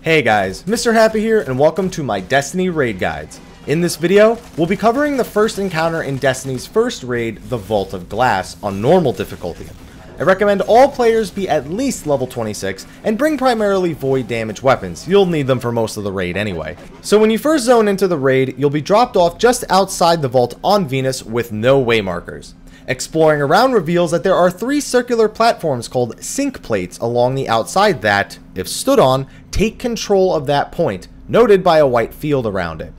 Hey guys, Mr. Happy here and welcome to my Destiny raid guides. In this video, we'll be covering the first encounter in Destiny's first raid, the Vault of Glass, on normal difficulty. I recommend all players be at least level 26 and bring primarily void damage weapons. You'll need them for most of the raid anyway. So when you first zone into the raid, you'll be dropped off just outside the vault on Venus with no waymarkers. Exploring around reveals that there are 3 circular platforms called sync plates along the outside that, if stood on, take control of that point, noted by a white field around it.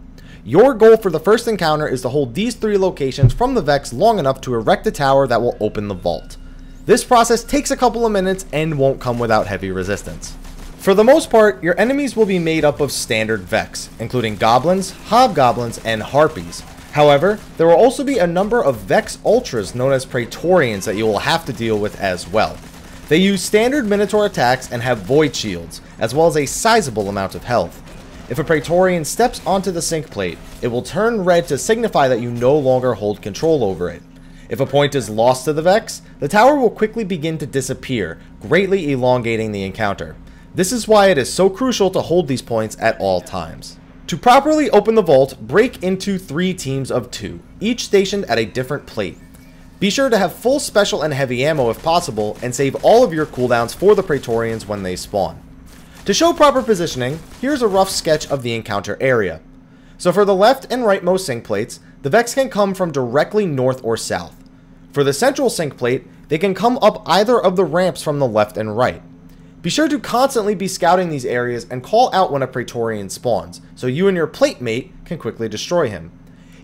Your goal for the first encounter is to hold these 3 locations from the Vex long enough to erect a tower that will open the vault. This process takes a couple of minutes and won't come without heavy resistance. For the most part, your enemies will be made up of standard Vex, including goblins, hobgoblins, and harpies. However, there will also be a number of Vex Ultras known as Praetorians that you will have to deal with as well. They use standard Minotaur attacks and have void shields, as well as a sizable amount of health. If a Praetorian steps onto the sync plate, it will turn red to signify that you no longer hold control over it. If a point is lost to the Vex, the tower will quickly begin to disappear, greatly elongating the encounter. This is why it is so crucial to hold these points at all times. To properly open the vault, break into 3 teams of 2, each stationed at a different plate. Be sure to have full special and heavy ammo if possible, and save all of your cooldowns for the Praetorians when they spawn. To show proper positioning, here's a rough sketch of the encounter area. So for the left and rightmost sync plates, the Vex can come from directly north or south. For the central sync plate, they can come up either of the ramps from the left and right. Be sure to constantly be scouting these areas and call out when a Praetorian spawns, so you and your plate mate can quickly destroy him.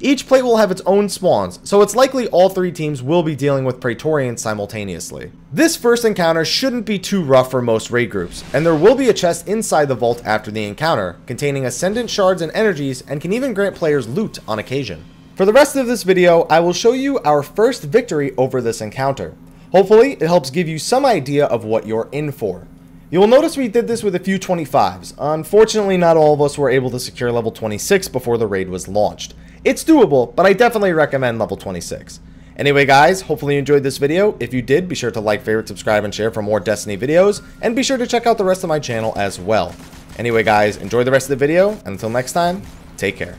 Each plate will have its own spawns, so it's likely all 3 teams will be dealing with Praetorians simultaneously. This first encounter shouldn't be too rough for most raid groups, and there will be a chest inside the vault after the encounter, containing Ascendant Shards and Energies, and can even grant players loot on occasion. For the rest of this video, I will show you our first victory over this encounter. Hopefully, it helps give you some idea of what you're in for. You will notice we did this with a few 25s. Unfortunately, not all of us were able to secure level 26 before the raid was launched. It's doable, but I definitely recommend level 26. Anyway guys, hopefully you enjoyed this video. If you did, be sure to like, favorite, subscribe, and share for more Destiny videos, and be sure to check out the rest of my channel as well. Anyway guys, enjoy the rest of the video, and until next time, take care.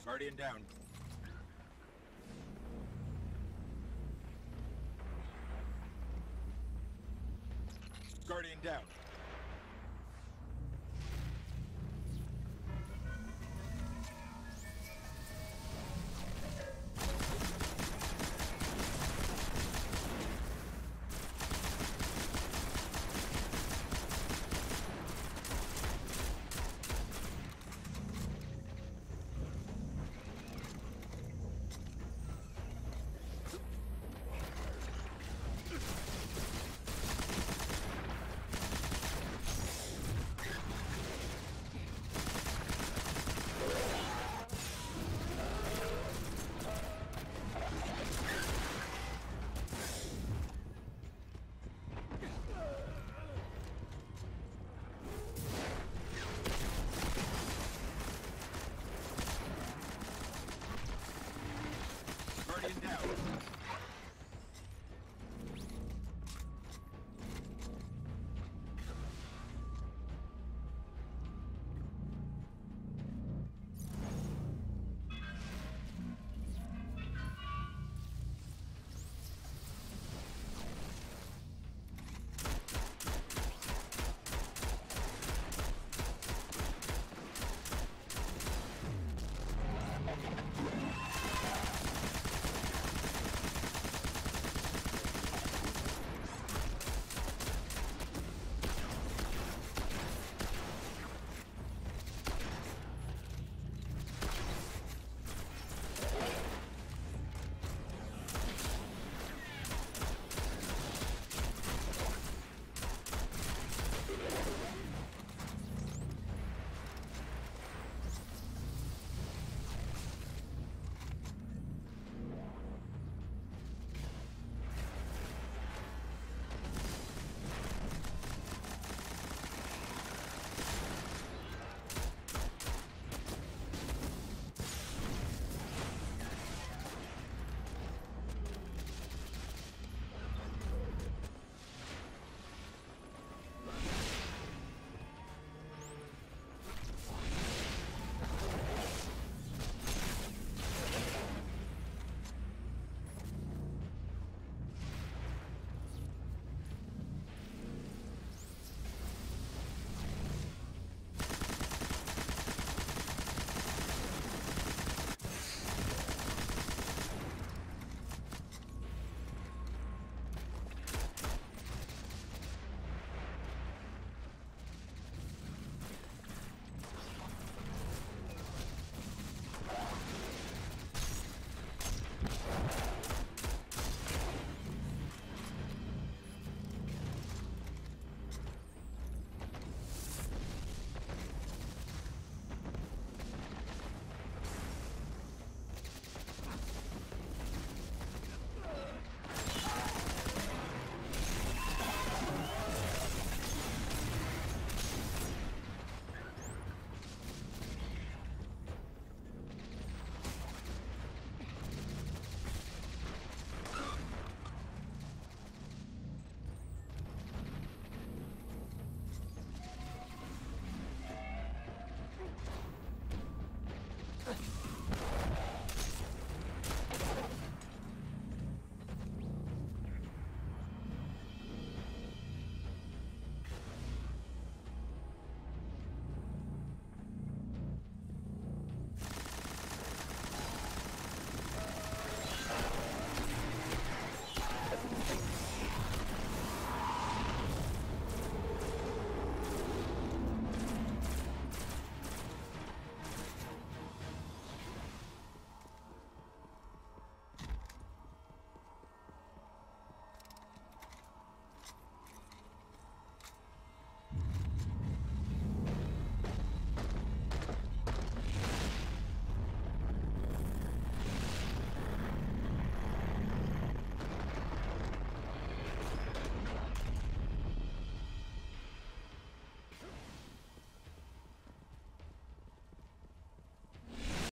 Guardian down. Guardian down. Guardian down.